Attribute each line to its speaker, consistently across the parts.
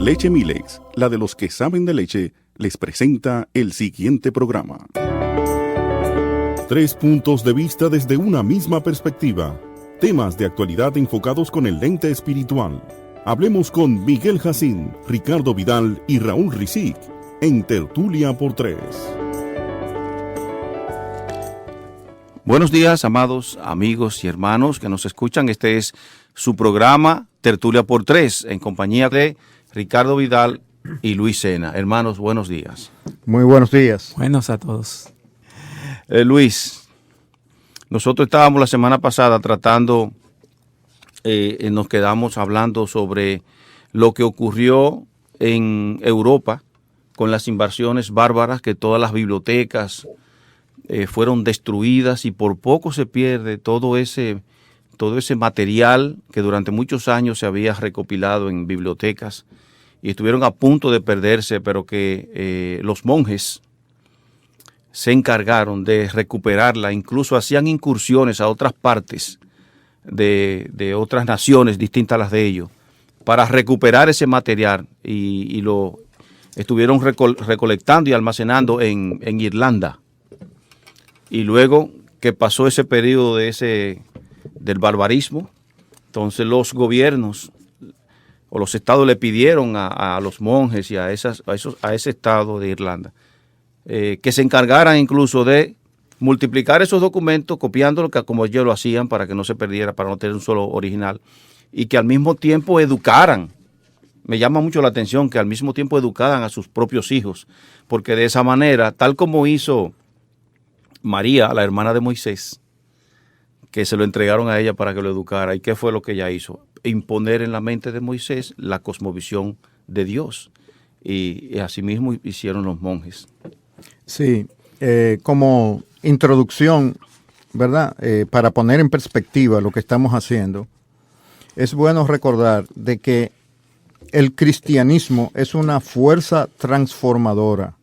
Speaker 1: Leche Milex, la de los que saben de leche, les presenta el siguiente programa. 3 puntos de vista desde una misma perspectiva. Temas de actualidad enfocados con el lente espiritual. Hablemos con Miguel Jacín, Ricardo Vidal y Raúl Rizic en Tertulia por 3.
Speaker 2: Buenos días, amados amigos y hermanos que nos escuchan. Este es su programa Tertulia por 3 en compañía de Ricardo Vidal y Luis Sena. Hermanos, buenos días.
Speaker 3: Muy buenos días.
Speaker 4: Buenos a todos.
Speaker 2: Luis, nosotros estábamos la semana pasada tratando, nos quedamos hablando sobre lo que ocurrió en Europa con las invasiones bárbaras, que todas las bibliotecas fueron destruidas y por poco se pierde todo ese material que durante muchos años se había recopilado en bibliotecas y estuvieron a punto de perderse, pero que los monjes se encargaron de recuperarla, incluso hacían incursiones a otras partes de otras naciones distintas a las de ellos, para recuperar ese material y lo estuvieron recolectando y almacenando en Irlanda. Y luego que pasó ese periodo del barbarismo, entonces los gobiernos o los estados le pidieron a los monjes y a ese estado de Irlanda que se encargaran incluso de multiplicar esos documentos, copiándolos como ellos lo hacían para que no se perdiera, para no tener un solo original, y que al mismo tiempo educaran. Me llama mucho la atención que al mismo tiempo educaran a sus propios hijos, porque de esa manera, tal como hizo María, la hermana de Moisés, que se lo entregaron a ella para que lo educara. ¿Y qué fue lo que ella hizo? Imponer en la mente de Moisés la cosmovisión de Dios. Y asimismo hicieron los monjes.
Speaker 3: Sí, como introducción, ¿verdad? Para poner en perspectiva lo que estamos haciendo, es bueno recordar de que el cristianismo es una fuerza transformadora.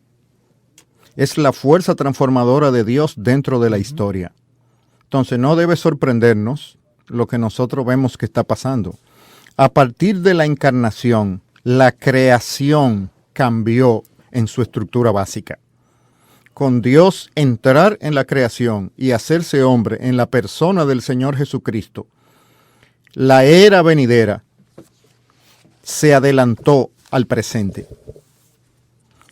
Speaker 3: Es la fuerza transformadora de Dios dentro de la historia. Entonces no debe sorprendernos lo que nosotros vemos que está pasando. A partir de la encarnación, la creación cambió en su estructura básica. Con Dios entrar en la creación y hacerse hombre en la persona del Señor Jesucristo, la era venidera se adelantó al presente.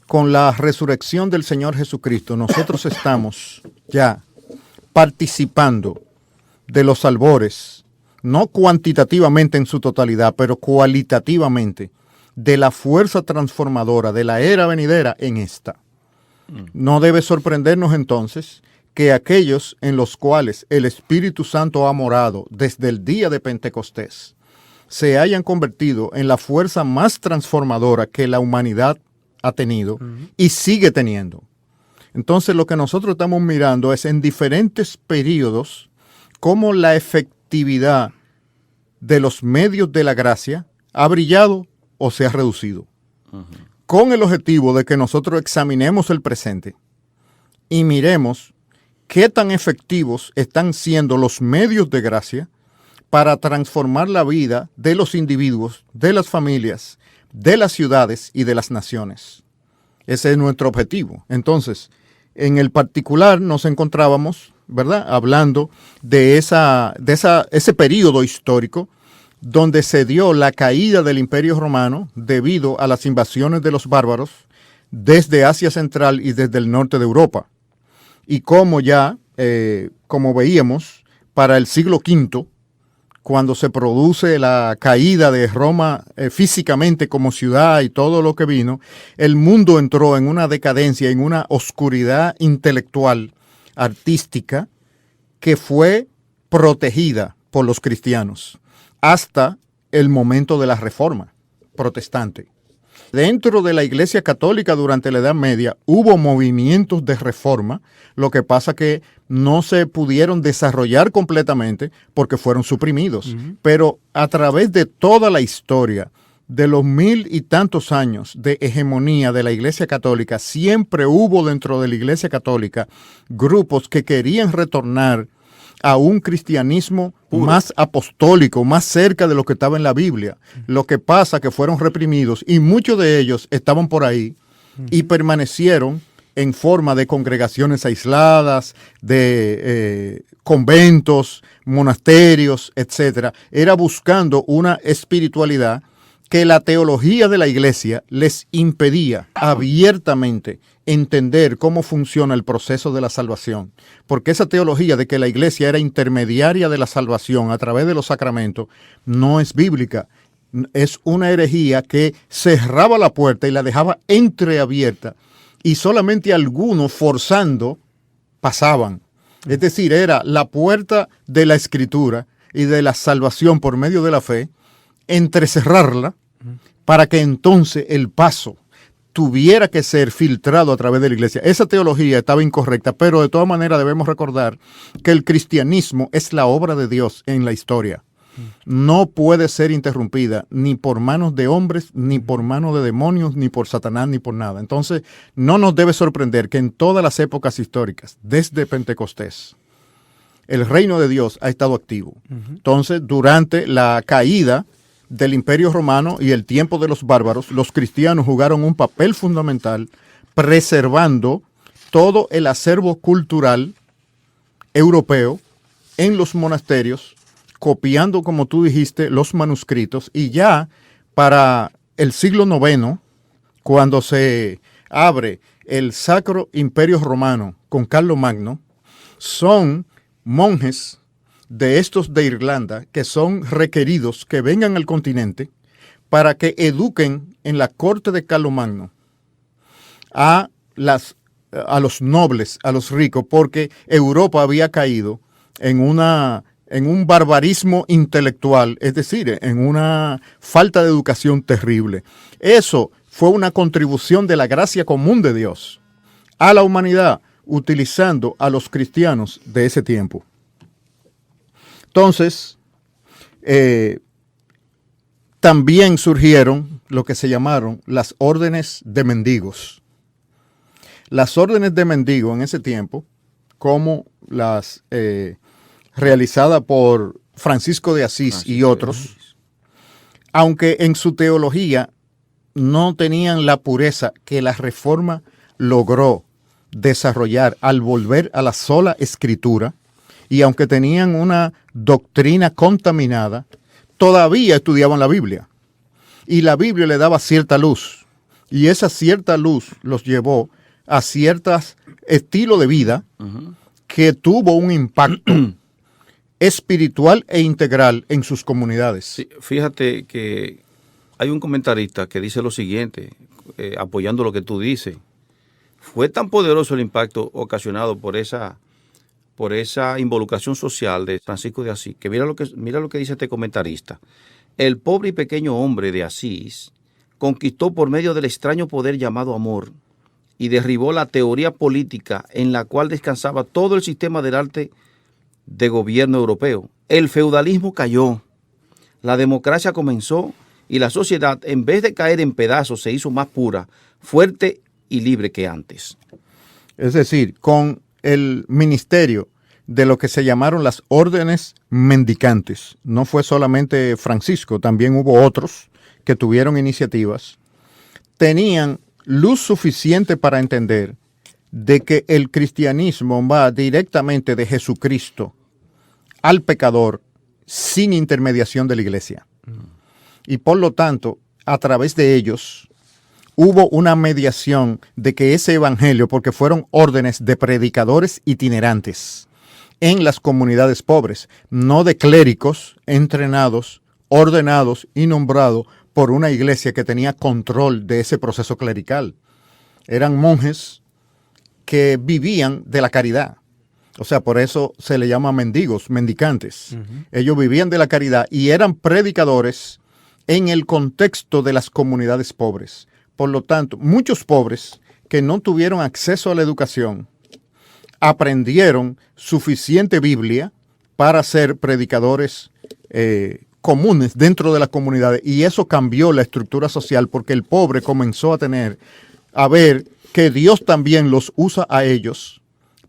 Speaker 3: Con la resurrección del Señor Jesucristo, nosotros estamos ya participando de los albores, no cuantitativamente en su totalidad, pero cualitativamente, de la fuerza transformadora de la era venidera en esta. No debe sorprendernos entonces que aquellos en los cuales el Espíritu Santo ha morado desde el día de Pentecostés se hayan convertido en la fuerza más transformadora que la humanidad ha tenido y sigue teniendo. Entonces lo que nosotros estamos mirando es en diferentes periodos cómo la efectividad de los medios de la gracia ha brillado o se ha reducido. Con el objetivo de que nosotros examinemos el presente y miremos qué tan efectivos están siendo los medios de gracia para transformar la vida de los individuos, de las familias, de las ciudades y de las naciones. Ese es nuestro objetivo. Entonces, en el particular nos encontrábamos, ¿verdad?, hablando de ese periodo histórico donde se dio la caída del Imperio Romano debido a las invasiones de los bárbaros desde Asia Central y desde el norte de Europa. Y como ya, como veíamos, para el siglo V, cuando se produce la caída de Roma físicamente como ciudad y todo lo que vino, el mundo entró en una decadencia, en una oscuridad intelectual, artística, que fue protegida por los cristianos hasta el momento de la Reforma protestante. Dentro de la Iglesia Católica durante la Edad Media hubo movimientos de reforma, lo que pasa que no se pudieron desarrollar completamente porque fueron suprimidos. Pero a través de toda la historia de los 1000 y tantos años de hegemonía de la Iglesia Católica, siempre hubo dentro de la Iglesia Católica grupos que querían retornar a un cristianismo más apostólico, más cerca de lo que estaba en la Biblia. Lo que pasa es que fueron reprimidos y muchos de ellos estaban por ahí y permanecieron en forma de congregaciones aisladas, de conventos, monasterios, etcétera. Era buscando una espiritualidad que la teología de la iglesia les impedía abiertamente entender cómo funciona el proceso de la salvación. Porque esa teología de que la iglesia era intermediaria de la salvación a través de los sacramentos no es bíblica. Es una herejía que cerraba la puerta y la dejaba entreabierta y solamente algunos forzando pasaban. Es decir, era la puerta de la escritura y de la salvación por medio de la fe, entrecerrarla para que entonces el paso tuviera que ser filtrado a través de la iglesia. Esa teología estaba incorrecta, pero de todas maneras debemos recordar que el cristianismo es la obra de Dios en la historia. No puede ser interrumpida ni por manos de hombres, ni por manos de demonios, ni por Satanás, ni por nada. Entonces, no nos debe sorprender que en todas las épocas históricas, desde Pentecostés, el reino de Dios ha estado activo. Entonces, durante la caída del Imperio Romano y el tiempo de los bárbaros, los cristianos jugaron un papel fundamental preservando todo el acervo cultural europeo en los monasterios, copiando, como tú dijiste, los manuscritos, y ya para el siglo IX, cuando se abre el Sacro Imperio Romano con Carlomagno, son monjes de estos de Irlanda que son requeridos que vengan al continente para que eduquen en la corte de Carlomagno a los nobles, a los ricos, porque Europa había caído en un barbarismo intelectual, es decir, en una falta de educación terrible. Eso fue una contribución de la gracia común de Dios a la humanidad, utilizando a los cristianos de ese tiempo. Entonces, también surgieron lo que se llamaron las órdenes de mendigos. Las órdenes de mendigos en ese tiempo, como las realizadas por Francisco de Asís y otros, aunque en su teología no tenían la pureza que la Reforma logró desarrollar al volver a la sola Escritura, y aunque tenían una doctrina contaminada, todavía estudiaban la Biblia. Y la Biblia le daba cierta luz. Y esa cierta luz los llevó a ciertos estilos de vida que tuvo un impacto espiritual e integral en sus comunidades.
Speaker 2: Sí, fíjate que hay un comentarista que dice lo siguiente, apoyando lo que tú dices. Fue tan poderoso el impacto ocasionado por esa involucración social de Francisco de Asís, que mira lo que dice este comentarista. El pobre y pequeño hombre de Asís conquistó por medio del extraño poder llamado amor y derribó la teoría política en la cual descansaba todo el sistema del arte de gobierno europeo. El feudalismo cayó, la democracia comenzó y la sociedad, en vez de caer en pedazos, se hizo más pura, fuerte y libre que antes.
Speaker 3: Es decir, con el ministerio de lo que se llamaron las órdenes mendicantes. No fue solamente Francisco, también hubo otros que tuvieron iniciativas. Tenían luz suficiente para entender de que el cristianismo va directamente de Jesucristo al pecador sin intermediación de la iglesia. Y por lo tanto, a través de ellos hubo una mediación de que ese evangelio, porque fueron órdenes de predicadores itinerantes en las comunidades pobres, no de clérigos entrenados, ordenados y nombrados por una iglesia que tenía control de ese proceso clerical. Eran monjes que vivían de la caridad. O sea, por eso se le llama mendigos, mendicantes. Ellos vivían de la caridad y eran predicadores en el contexto de las comunidades pobres. Por lo tanto, muchos pobres que no tuvieron acceso a la educación aprendieron suficiente Biblia para ser predicadores comunes dentro de las comunidades, y eso cambió la estructura social porque el pobre comenzó a ver que Dios también los usa a ellos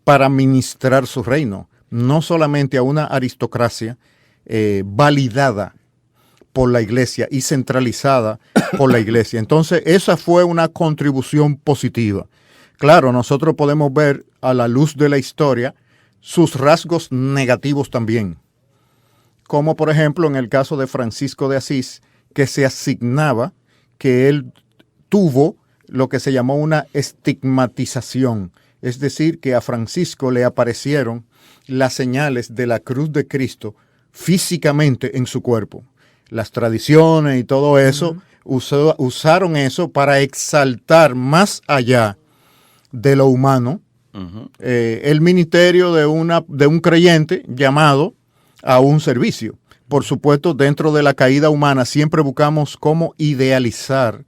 Speaker 3: para ministrar su reino, no solamente a una aristocracia validada por la iglesia y centralizada por la iglesia. Entonces, esa fue una contribución positiva. Claro, nosotros podemos ver a la luz de la historia sus rasgos negativos también, como por ejemplo en el caso de Francisco de Asís, que se asignaba que él tuvo lo que se llamó una estigmatización, es decir, que a Francisco le aparecieron las señales de la cruz de Cristo físicamente en su cuerpo. Las tradiciones y todo eso usaron eso para exaltar más allá de lo humano el ministerio de un creyente llamado a un servicio. Por supuesto, dentro de la caída humana siempre buscamos cómo idealizar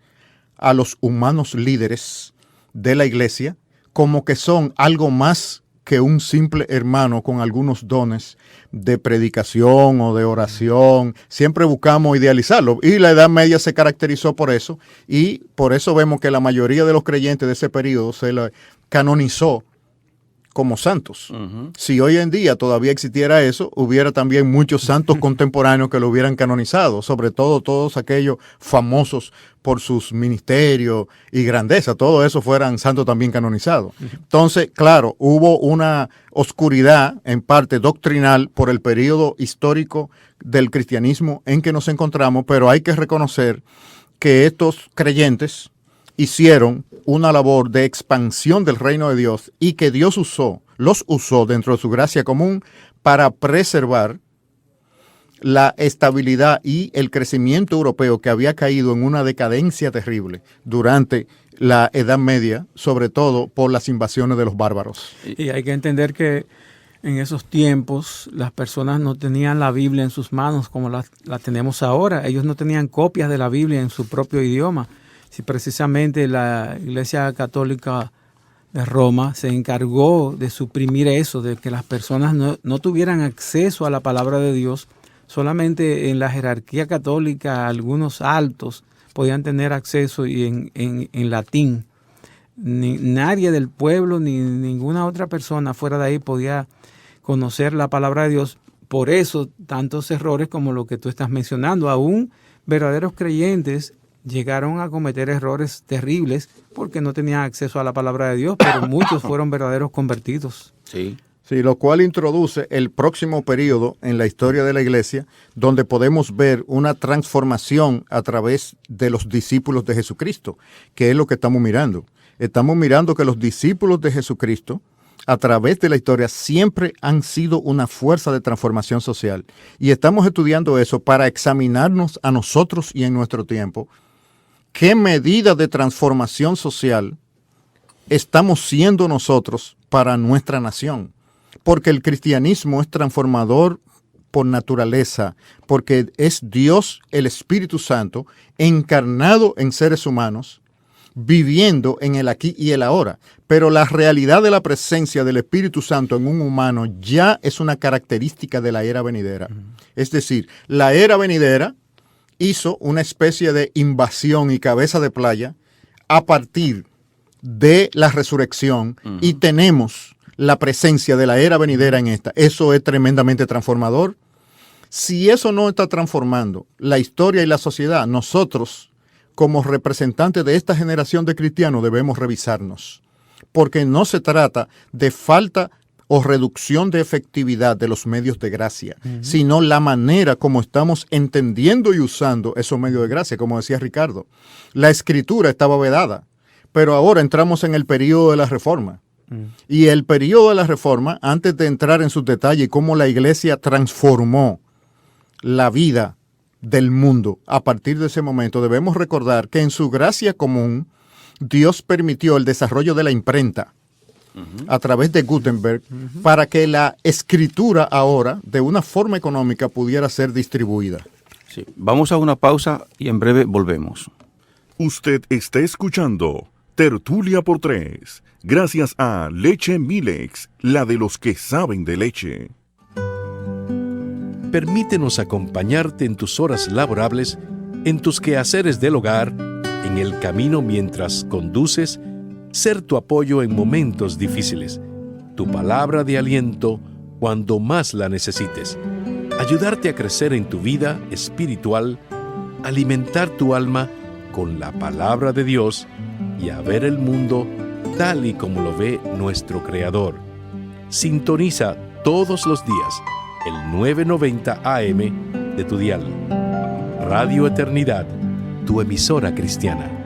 Speaker 3: a los humanos líderes de la iglesia como que son algo más que un simple hermano con algunos dones de predicación o de oración. Siempre buscamos idealizarlo y la Edad Media se caracterizó por eso, y por eso vemos que la mayoría de los creyentes de ese periodo se le canonizó como santos. Si hoy en día todavía existiera eso, hubiera también muchos santos contemporáneos que lo hubieran canonizado, sobre todo todos aquellos famosos por sus ministerios y grandeza, todo eso fueran santos también canonizados. Entonces, claro, hubo una oscuridad en parte doctrinal por el periodo histórico del cristianismo en que nos encontramos, pero hay que reconocer que estos creyentes hicieron una labor de expansión del reino de Dios y que Dios los usó dentro de su gracia común para preservar la estabilidad y el crecimiento europeo que había caído en una decadencia terrible durante la Edad Media, sobre todo por las invasiones de los bárbaros.
Speaker 4: Y hay que entender que en esos tiempos las personas no tenían la Biblia en sus manos como la tenemos ahora. Ellos no tenían copias de la Biblia en su propio idioma. Si precisamente la Iglesia Católica de Roma se encargó de suprimir eso, de que las personas no tuvieran acceso a la palabra de Dios. Solamente en la jerarquía católica algunos altos podían tener acceso y en latín. Nadie del pueblo ni ninguna otra persona fuera de ahí podía conocer la palabra de Dios. Por eso tantos errores como lo que tú estás mencionando. Aún verdaderos creyentes llegaron a cometer errores terribles porque no tenían acceso a la palabra de Dios, pero muchos fueron verdaderos convertidos.
Speaker 2: Sí.
Speaker 3: Sí, lo cual introduce el próximo periodo en la historia de la iglesia, donde podemos ver una transformación a través de los discípulos de Jesucristo, que es lo que estamos mirando. Estamos mirando que los discípulos de Jesucristo, a través de la historia, siempre han sido una fuerza de transformación social. Y estamos estudiando eso para examinarnos a nosotros y en nuestro tiempo, qué medida de transformación social estamos siendo nosotros para nuestra nación. Porque el cristianismo es transformador por naturaleza, porque es Dios, el Espíritu Santo, encarnado en seres humanos, viviendo en el aquí y el ahora. Pero la realidad de la presencia del Espíritu Santo en un humano ya es una característica de la era venidera. Es decir, la era venidera hizo una especie de invasión y cabeza de playa a partir de la resurrección y tenemos la presencia de la era venidera en esta. Eso es tremendamente transformador. Si eso no está transformando la historia y la sociedad, nosotros, como representantes de esta generación de cristianos, debemos revisarnos. Porque no se trata de falta o reducción de efectividad de los medios de gracia, sino la manera como estamos entendiendo y usando esos medios de gracia, como decía Ricardo. La escritura estaba vedada, pero ahora entramos en el periodo de la Reforma. Y el periodo de la Reforma, antes de entrar en sus detalles, cómo la iglesia transformó la vida del mundo a partir de ese momento, debemos recordar que en su gracia común, Dios permitió el desarrollo de la imprenta a través de Gutenberg para que la escritura ahora, de una forma económica, pudiera ser distribuida.
Speaker 2: Sí. Vamos a una pausa y en breve volvemos.
Speaker 1: Usted está escuchando Tertulia por Tres, gracias a Leche Milex, la de los que saben de leche.
Speaker 5: Permítenos acompañarte en tus horas laborables, en tus quehaceres del hogar, en el camino mientras conduces, ser tu apoyo en momentos difíciles, tu palabra de aliento, cuando más la necesites, ayudarte a crecer en tu vida espiritual, alimentar tu alma con la palabra de Dios y a ver el mundo tal y como lo ve nuestro Creador. Sintoniza todos los días el 990 AM de tu dial. Radio Eternidad, tu emisora cristiana.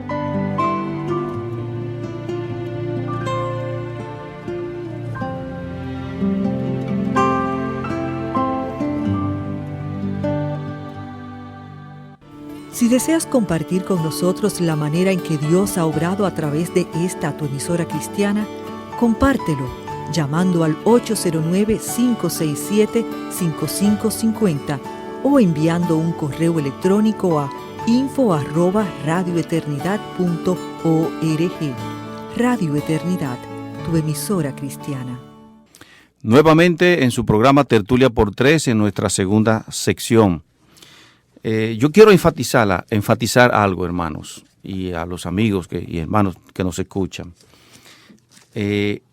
Speaker 6: Si deseas compartir con nosotros la manera en que Dios ha obrado a través de esta tu emisora cristiana, compártelo llamando al 809-567-5550 o enviando un correo electrónico a info@radioeternidad.org. Radio Eternidad, tu emisora cristiana.
Speaker 2: Nuevamente en su programa Tertulia por Tres, en nuestra segunda sección. Yo quiero enfatizar algo, hermanos, y a los amigos y hermanos que nos escuchan.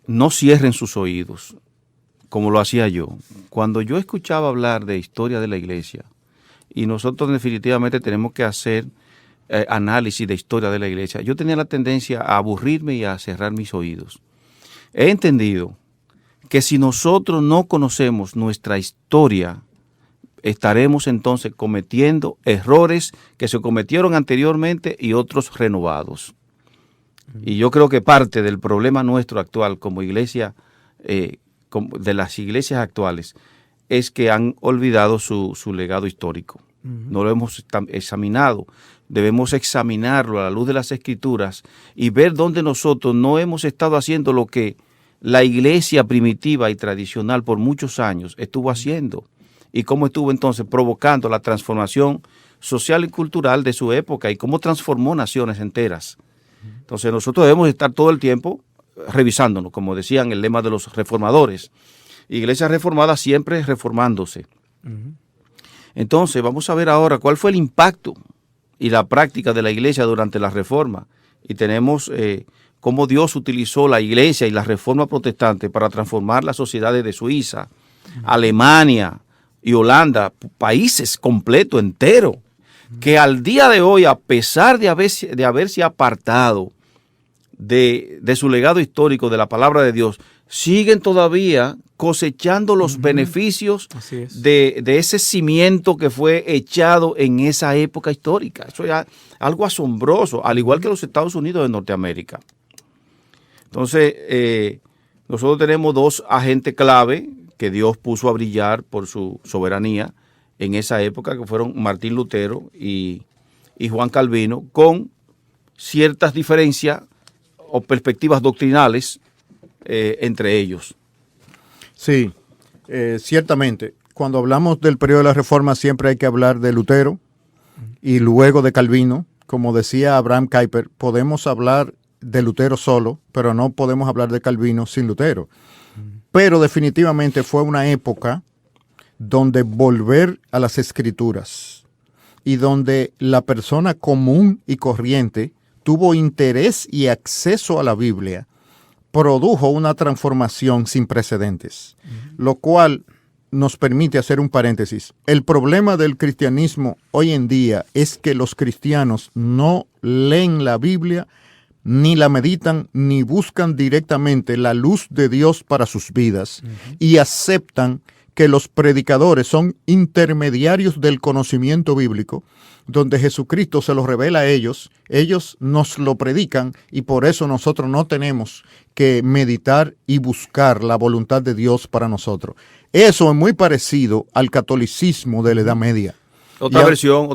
Speaker 2: No cierren sus oídos, como lo hacía yo. Cuando yo escuchaba hablar de historia de la iglesia, y nosotros definitivamente tenemos que hacer análisis de historia de la iglesia, yo tenía la tendencia a aburrirme y a cerrar mis oídos. He entendido que si nosotros no conocemos nuestra historia, estaremos entonces cometiendo errores que se cometieron anteriormente y otros renovados. Y yo creo que parte del problema nuestro actual como iglesia, de las iglesias actuales, es que han olvidado su legado histórico. No lo hemos examinado. Debemos examinarlo a la luz de las Escrituras y ver dónde nosotros no hemos estado haciendo lo que la iglesia primitiva y tradicional por muchos años estuvo haciendo. Y cómo estuvo entonces provocando la transformación social y cultural de su época y cómo transformó naciones enteras. Entonces nosotros debemos estar todo el tiempo revisándonos, como decían el lema de los reformadores. Iglesia reformada siempre reformándose. Entonces vamos a ver ahora cuál fue el impacto y la práctica de la iglesia durante la Reforma. Y tenemos cómo Dios utilizó la iglesia y la Reforma protestante para transformar las sociedades de Suiza, Alemania y Holanda, países completos, enteros, que al día de hoy, a pesar de haberse apartado de su legado histórico, de la palabra de Dios, siguen todavía cosechando los beneficios de ese cimiento que fue echado en esa época histórica. Eso es algo asombroso, al igual que los Estados Unidos de Norteamérica. Entonces, nosotros tenemos dos agentes clave que Dios puso a brillar por su soberanía en esa época, que fueron Martín Lutero y Juan Calvino, con ciertas diferencias o perspectivas doctrinales entre ellos.
Speaker 3: Sí, ciertamente. Cuando hablamos del periodo de la Reforma siempre hay que hablar de Lutero y luego de Calvino. Como decía Abraham Kuyper, podemos hablar de Lutero solo, pero no podemos hablar de Calvino sin Lutero. Pero definitivamente fue una época donde volver a las Escrituras y donde la persona común y corriente tuvo interés y acceso a la Biblia, produjo una transformación sin precedentes, lo cual nos permite hacer un paréntesis. El problema del cristianismo hoy en día es que los cristianos no leen la Biblia, ni la meditan, ni buscan directamente la luz de Dios para sus vidas, y aceptan que los predicadores son intermediarios del conocimiento bíblico, donde Jesucristo se lo revela a ellos nos lo predican, y por eso nosotros no tenemos que meditar y buscar la voluntad de Dios para nosotros. Eso es muy parecido al catolicismo de la Edad Media.
Speaker 2: Otra versión.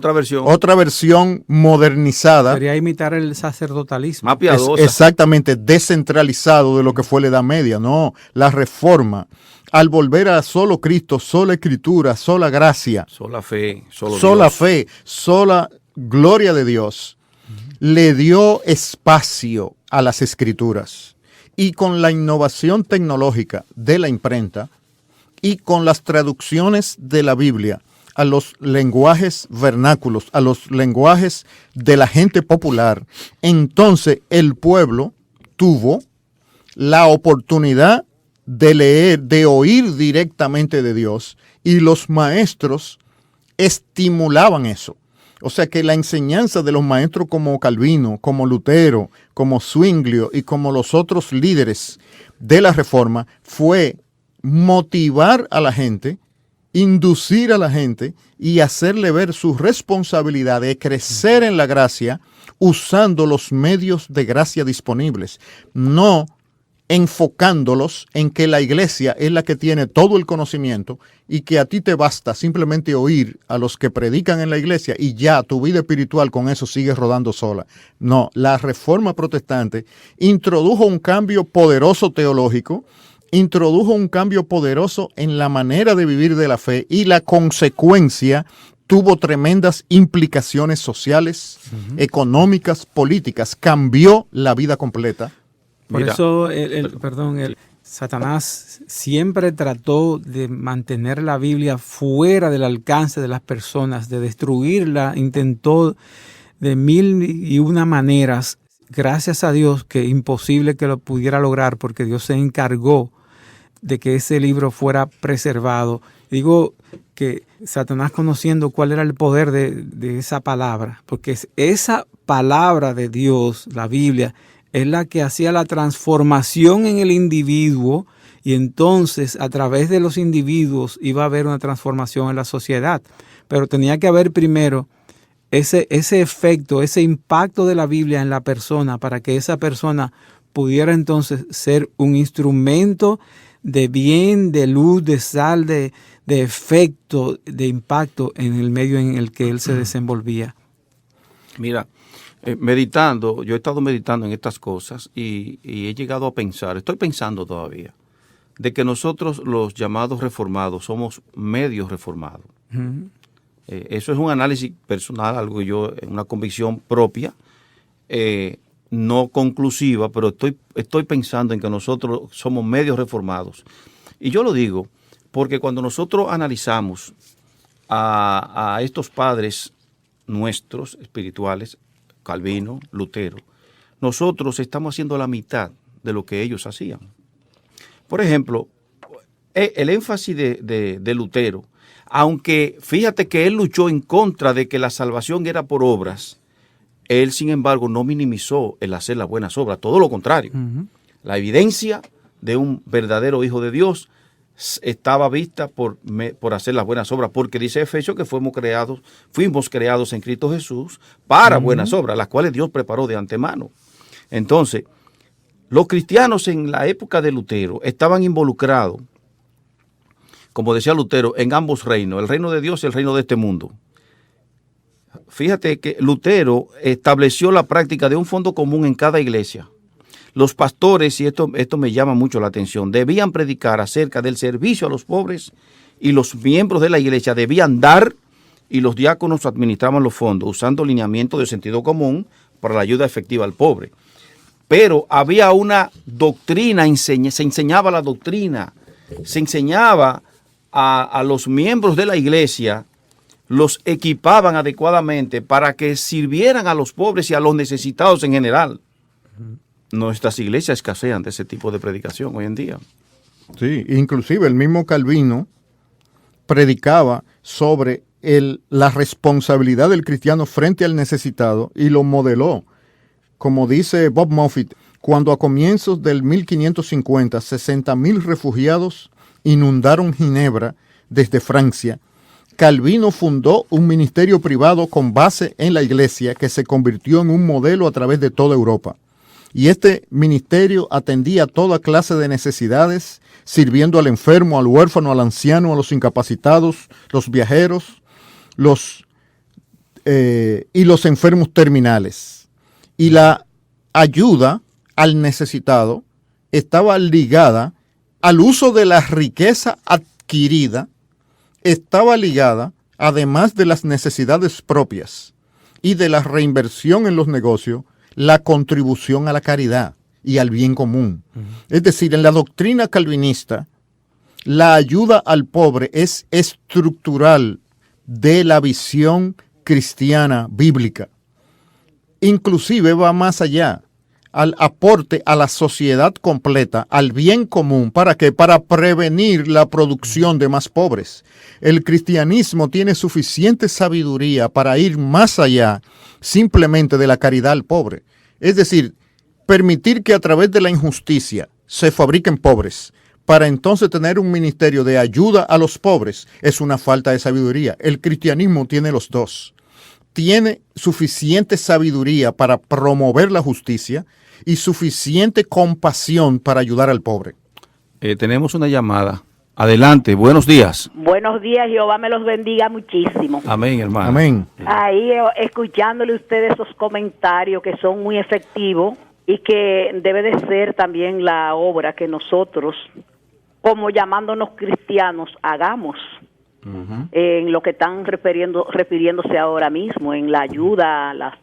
Speaker 3: Otra versión modernizada.
Speaker 4: Sería imitar el sacerdotalismo.
Speaker 2: Más piadosa.
Speaker 3: Exactamente, descentralizado de lo que fue la Edad Media. No, la Reforma, al volver a solo Cristo, sola Escritura, sola gracia.
Speaker 2: Sola fe,
Speaker 3: sola fe, sola gloria de Dios, le dio espacio a las Escrituras. Y con la innovación tecnológica de la imprenta y con las traducciones de la Biblia a los lenguajes vernáculos, a los lenguajes de la gente popular, entonces el pueblo tuvo la oportunidad de leer, de oír directamente de Dios, y los maestros estimulaban eso. O sea que la enseñanza de los maestros como Calvino, como Lutero, como Zwinglio y como los otros líderes de la Reforma fue motivar a la gente, inducir a la gente y hacerle ver su responsabilidad de crecer en la gracia usando los medios de gracia disponibles, no enfocándolos en que la iglesia es la que tiene todo el conocimiento y que a ti te basta simplemente oír a los que predican en la iglesia y ya tu vida espiritual con eso sigue rodando sola. No, la Reforma Protestante introdujo un cambio poderoso teológico, introdujo un cambio poderoso en la manera de vivir de la fe y la consecuencia tuvo tremendas implicaciones sociales, económicas, políticas, cambió la vida completa.
Speaker 4: Por eso, Satanás siempre trató de mantener la Biblia fuera del alcance de las personas, de destruirla, intentó de 1001 maneras. Gracias a Dios que imposible que lo pudiera lograr porque Dios se encargó de que ese libro fuera preservado. Digo que Satanás, conociendo cuál era el poder de esa palabra, porque esa palabra de Dios, la Biblia, es la que hacía la transformación en el individuo y entonces a través de los individuos iba a haber una transformación en la sociedad. Pero tenía que haber primero ese efecto, ese impacto de la Biblia en la persona para que esa persona pudiera entonces ser un instrumento de bien, de luz, de sal, de efecto, de impacto en el medio en el que él se desenvolvía.
Speaker 2: Mira, meditando, yo he estado meditando en estas cosas y he llegado a pensar, estoy pensando todavía, de que nosotros los llamados reformados somos medios reformados. Uh-huh. Eso es un análisis personal, algo que yo, una convicción propia, no conclusiva, pero estoy pensando en que nosotros somos medios reformados. Y yo lo digo porque cuando nosotros analizamos a estos padres nuestros espirituales, Calvino, Lutero, nosotros estamos haciendo la mitad de lo que ellos hacían. Por ejemplo, el énfasis de Lutero, aunque fíjate que él luchó en contra de que la salvación era por obras, él, sin embargo, no minimizó el hacer las buenas obras, todo lo contrario. Uh-huh. La evidencia de un verdadero hijo de Dios estaba vista por hacer las buenas obras, porque dice Efesios que fuimos creados en Cristo Jesús para buenas obras, las cuales Dios preparó de antemano. Entonces, los cristianos en la época de Lutero estaban involucrados, como decía Lutero, en ambos reinos, el reino de Dios y el reino de este mundo. Fíjate que Lutero estableció la práctica de un fondo común en cada iglesia. Los pastores, y esto me llama mucho la atención, debían predicar acerca del servicio a los pobres y los miembros de la iglesia debían dar y los diáconos administraban los fondos usando lineamientos de sentido común para la ayuda efectiva al pobre. Pero había una doctrina, se enseñaba la doctrina, se enseñaba a los miembros de la iglesia, los equipaban adecuadamente para que sirvieran a los pobres y a los necesitados en general. Nuestras iglesias escasean de ese tipo de predicación hoy en día.
Speaker 3: Sí, inclusive el mismo Calvino predicaba sobre la responsabilidad del cristiano frente al necesitado y lo modeló. Como dice Bob Moffitt, cuando a comienzos del 1550 60,000 refugiados inundaron Ginebra desde Francia, Calvino fundó un ministerio privado con base en la iglesia que se convirtió en un modelo a través de toda Europa. Y este ministerio atendía toda clase de necesidades, sirviendo al enfermo, al huérfano, al anciano, a los incapacitados, los viajeros, y los enfermos terminales. Y la ayuda al necesitado estaba ligada al uso de la riqueza adquirida, estaba ligada, además de las necesidades propias y de la reinversión en los negocios, la contribución a la caridad y al bien común. Uh-huh. Es decir, en la doctrina calvinista, la ayuda al pobre es estructural de la visión cristiana bíblica. Inclusive va más allá. al aporte a la sociedad completa, al bien común. ¿Para qué? Para prevenir la producción de más pobres. El cristianismo tiene suficiente sabiduría para ir más allá simplemente de la caridad al pobre. Es decir, permitir que a través de la injusticia se fabriquen pobres, para entonces tener un ministerio de ayuda a los pobres, es una falta de sabiduría. El cristianismo tiene los dos. Tiene suficiente sabiduría para promover la justicia y suficiente compasión para ayudar al pobre.
Speaker 2: Tenemos una llamada. Adelante, buenos días.
Speaker 7: Buenos días, Jehová me los bendiga muchísimo.
Speaker 2: Amén, hermano.
Speaker 3: Amén.
Speaker 7: Ahí escuchándole ustedes esos comentarios que son muy efectivos y que debe de ser también la obra que nosotros, como llamándonos cristianos, hagamos. En lo que están refiriéndose ahora mismo, en la ayuda,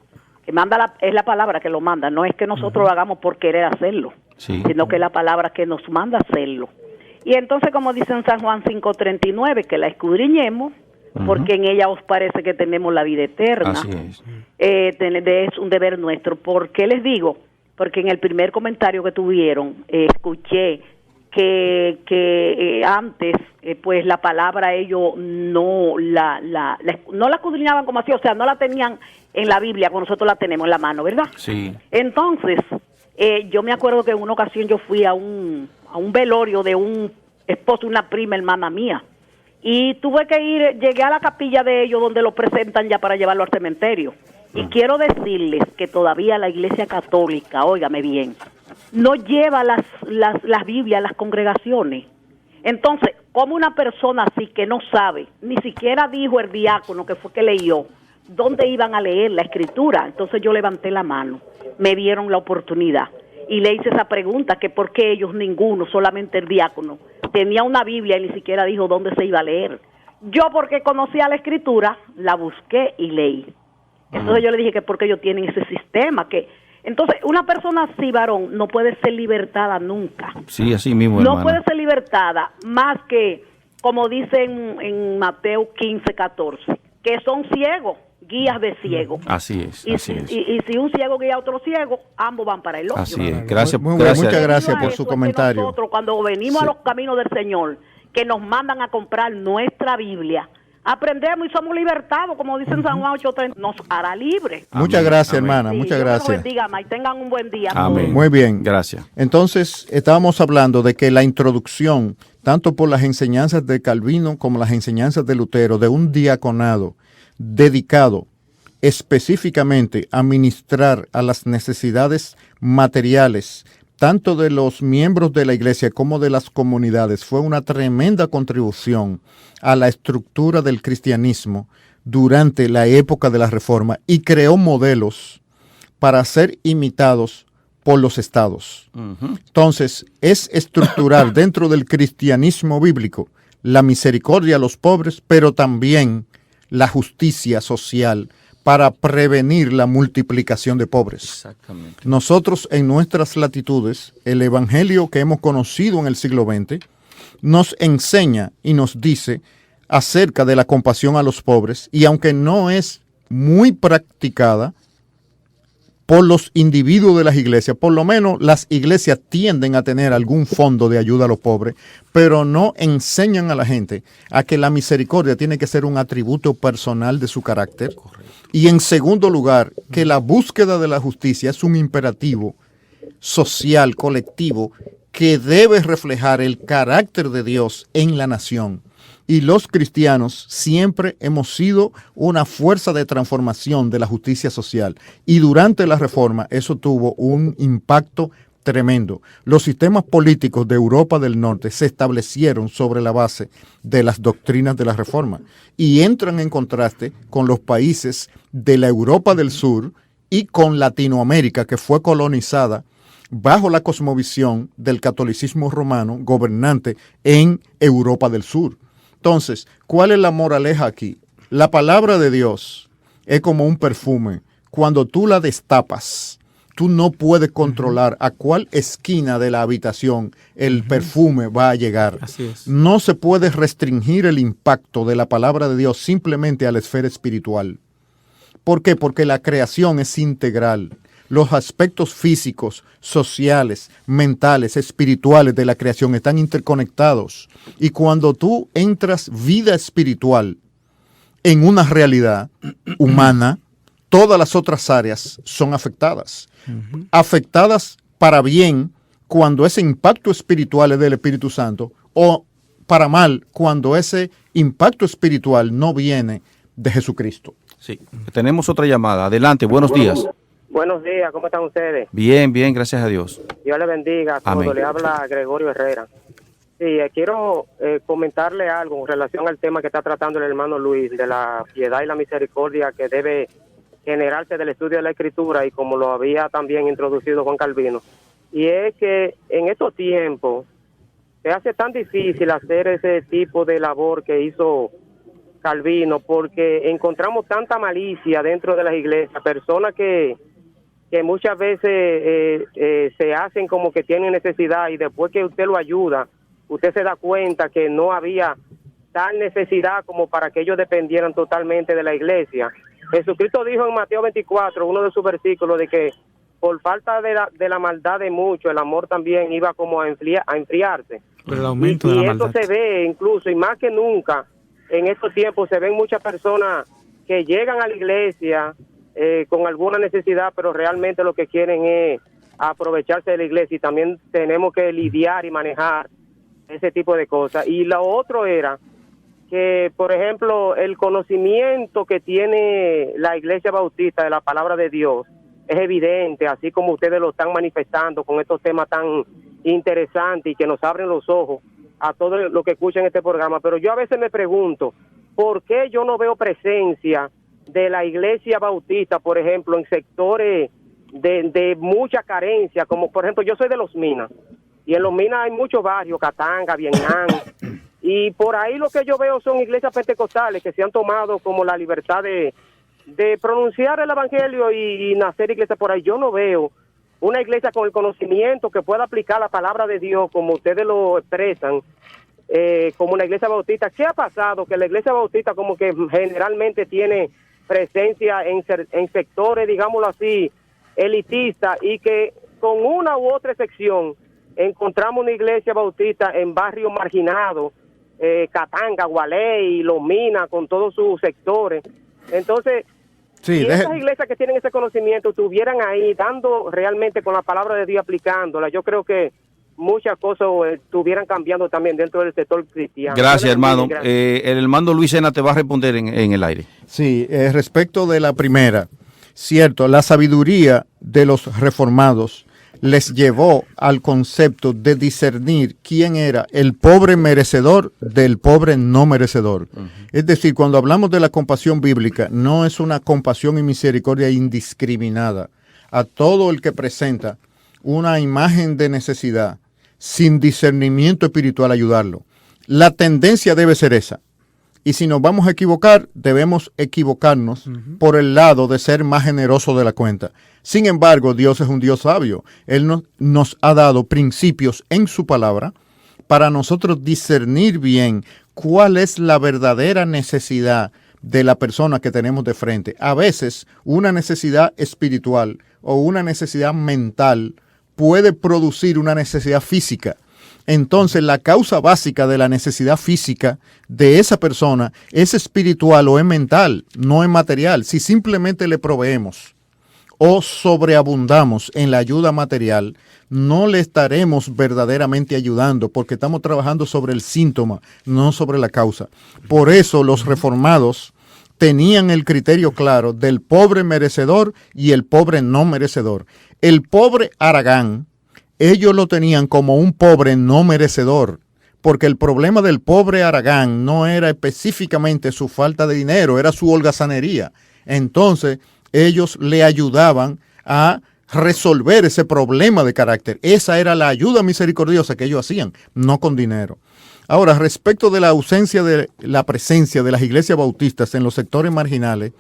Speaker 7: que manda es la palabra que lo manda, no es que nosotros lo hagamos por querer hacerlo, sino que es la palabra que nos manda hacerlo. Y entonces, como dice en San Juan 5:39, que la escudriñemos, porque en ella os parece que tenemos la vida eterna.
Speaker 2: Así es.
Speaker 7: Es un deber nuestro. ¿Por qué les digo? Porque en el primer comentario que tuvieron, escuché que antes pues la palabra ellos no la escudriñaban como así, o sea, no la tenían en la Biblia como nosotros la tenemos en la mano, ¿verdad?
Speaker 2: Sí.
Speaker 7: Entonces, yo me acuerdo que en una ocasión yo fui a un velorio de un esposo, una prima hermana mía, y tuve que llegué a la capilla de ellos donde lo presentan ya para llevarlo al cementerio. Y quiero decirles que todavía la Iglesia Católica, óigame bien, no lleva las Biblias a las congregaciones. Entonces, como una persona así que no sabe, ni siquiera dijo el diácono que fue que leyó, dónde iban a leer la escritura. Entonces yo levanté la mano, me dieron la oportunidad y le hice esa pregunta, que por qué ellos ninguno, solamente el diácono, tenía una Biblia y ni siquiera dijo dónde se iba a leer. Yo, porque conocía la escritura, la busqué y leí. Entonces yo le dije que porque ellos tienen ese sistema, que entonces una persona así, varón, no puede ser libertada nunca.
Speaker 2: Sí, así mismo,
Speaker 7: no
Speaker 2: hermano.
Speaker 7: puede ser libertada más que, como dicen en Mateo 15:14, que son ciegos, guías de ciegos.
Speaker 2: Así es,
Speaker 7: Y si un ciego guía a otro ciego, ambos van para el hoyo.
Speaker 2: Así es. Gracias.
Speaker 3: Muy bien,
Speaker 2: gracias.
Speaker 3: muchas gracias por
Speaker 7: Eso
Speaker 3: su
Speaker 7: es que
Speaker 3: comentario.
Speaker 7: nosotros, cuando venimos a los caminos del Señor, que nos mandan a comprar nuestra Biblia, aprendemos y somos libertados, como dice en San Juan 8:30, nos hará libres.
Speaker 3: Muchas gracias, hermana,
Speaker 7: Sí,
Speaker 3: muchas
Speaker 7: Dios los
Speaker 3: gracias.
Speaker 7: bendiga, y tengan un buen día.
Speaker 2: Amén.
Speaker 3: Muy bien.
Speaker 2: Gracias.
Speaker 3: Entonces, estábamos hablando de que la introducción, tanto por las enseñanzas de Calvino como las enseñanzas de Lutero, de un diaconado dedicado específicamente a ministrar a las necesidades materiales, tanto de los miembros de la iglesia como de las comunidades, fue una tremenda contribución a la estructura del cristianismo durante la época de la Reforma y creó modelos para ser imitados por los estados. Entonces, es estructurar dentro del cristianismo bíblico la misericordia a los pobres, pero también la justicia social para prevenir la multiplicación de pobres.
Speaker 2: Exactamente.
Speaker 3: Nosotros, en nuestras latitudes, el evangelio que hemos conocido en el siglo XX nos enseña y nos dice acerca de la compasión a los pobres, y aunque no es muy practicada por los individuos de las iglesias, por lo menos las iglesias tienden a tener algún fondo de ayuda a los pobres, pero no enseñan a la gente a que la misericordia tiene que ser un atributo personal de su carácter. Correcto. Y en segundo lugar, que la búsqueda de la justicia es un imperativo social, colectivo, que debe reflejar el carácter de Dios en la nación. Y los cristianos siempre hemos sido una fuerza de transformación de la justicia social. Y durante la Reforma eso tuvo un impacto tremendo. Los sistemas políticos de Europa del Norte se establecieron sobre la base de las doctrinas de la Reforma y entran en contraste con los países de la Europa del Sur y con Latinoamérica, que fue colonizada bajo la cosmovisión del catolicismo romano gobernante en Europa del Sur. Entonces, ¿cuál es la moraleja aquí? La palabra de Dios es como un perfume. Cuando tú la destapas, tú no puedes controlar a cuál esquina de la habitación el perfume va a llegar.
Speaker 4: Así es.
Speaker 3: No se puede restringir el impacto de la palabra de Dios simplemente a la esfera espiritual. ¿Por qué? Porque la creación es integral. los aspectos físicos, sociales, mentales, espirituales de la creación están interconectados. Y cuando tú entras vida espiritual en una realidad humana, todas las otras áreas son afectadas. Afectadas para bien cuando ese impacto espiritual es del Espíritu Santo, o para mal cuando ese impacto espiritual no viene de Jesucristo.
Speaker 2: Sí, tenemos otra llamada. Adelante, buenos días.
Speaker 8: Buenos días, ¿cómo están ustedes?
Speaker 2: Bien, bien, gracias a Dios.
Speaker 8: Dios le bendiga a todos.
Speaker 2: Amén.
Speaker 8: Le habla Gregorio Herrera. Sí, quiero comentarle algo en relación al tema que está tratando el hermano Luis, de la piedad y la misericordia que debe generarse del estudio de la Escritura, y como lo había también introducido Juan Calvino. Y es que en estos tiempos se hace tan difícil hacer ese tipo de labor que hizo Calvino, porque encontramos tanta malicia dentro de las iglesias, personas que muchas veces se hacen como que tienen necesidad, y después que usted lo ayuda, usted se da cuenta que no había tal necesidad como para que ellos dependieran totalmente de la iglesia. Jesucristo dijo en Mateo 24, uno de sus versículos, de que por falta de la maldad de muchos, el amor también iba como a enfriarse.
Speaker 4: Por el aumento de la maldad.
Speaker 8: Y eso se ve incluso, y más que nunca, en estos tiempos se ven muchas personas que llegan a la iglesia con alguna necesidad, pero realmente lo que quieren es aprovecharse de la iglesia, y también tenemos que lidiar y manejar ese tipo de cosas. Y lo otro era que, por ejemplo, el conocimiento que tiene la Iglesia Bautista de la palabra de Dios es evidente, así como ustedes lo están manifestando con estos temas tan interesantes y que nos abren los ojos a todo lo que escuchan este programa. Pero yo a veces me pregunto, ¿por qué yo no veo presencia de la Iglesia Bautista, por ejemplo, en sectores de mucha carencia? Como por ejemplo, yo soy de Los Minas, y en Los Minas hay muchos barrios, Catanga, Vietnam, y por ahí lo que yo veo son iglesias pentecostales que se han tomado como la libertad de pronunciar el evangelio y nacer iglesias por ahí. Yo no veo una iglesia con el conocimiento que pueda aplicar la palabra de Dios como ustedes lo expresan, como una iglesia bautista. ¿Qué ha pasado? Que la iglesia bautista como que generalmente tiene presencia en sectores, digámoslo así, elitistas, y que con una u otra excepción encontramos una iglesia bautista en barrios marginados, Catanga, Gualey, Los Minas, con todos sus sectores. Entonces,
Speaker 3: sí,
Speaker 8: si esas iglesias que tienen ese conocimiento estuvieran ahí dando realmente con la palabra de Dios, aplicándola, yo creo que muchas cosas estuvieran cambiando también dentro del sector cristiano.
Speaker 2: Gracias, hermano. El hermano Luis Sena te va a responder en el aire.
Speaker 3: Sí, respecto de la primera, cierto, la sabiduría de los reformados les llevó al concepto de discernir quién era el pobre merecedor del pobre no merecedor. Es decir, cuando hablamos de la compasión bíblica, no es una compasión y misericordia indiscriminada a todo el que presenta una imagen de necesidad, sin discernimiento espiritual, ayudarlo. La tendencia debe ser esa. Y si nos vamos a equivocar, debemos equivocarnos por el lado de ser más generoso de la cuenta. Sin embargo, Dios es un Dios sabio. Él nos ha dado principios en su palabra para nosotros discernir bien cuál es la verdadera necesidad de la persona que tenemos de frente. A veces, una necesidad espiritual o una necesidad mental puede producir una necesidad física. Entonces, la causa básica de la necesidad física de esa persona es espiritual o es mental, no es material. Si simplemente le proveemos o sobreabundamos en la ayuda material, no le estaremos verdaderamente ayudando, porque estamos trabajando sobre el síntoma, no sobre la causa. Por eso los reformados tenían el criterio claro del pobre merecedor y el pobre no merecedor. El pobre Aragán, ellos lo tenían como un pobre no merecedor, porque el problema del pobre Aragán no era específicamente su falta de dinero, era su holgazanería. Entonces, ellos le ayudaban a resolver ese problema de carácter. Esa era la ayuda misericordiosa que ellos hacían, no con dinero. Ahora, respecto de la ausencia de la presencia de las iglesias bautistas en los sectores marginales,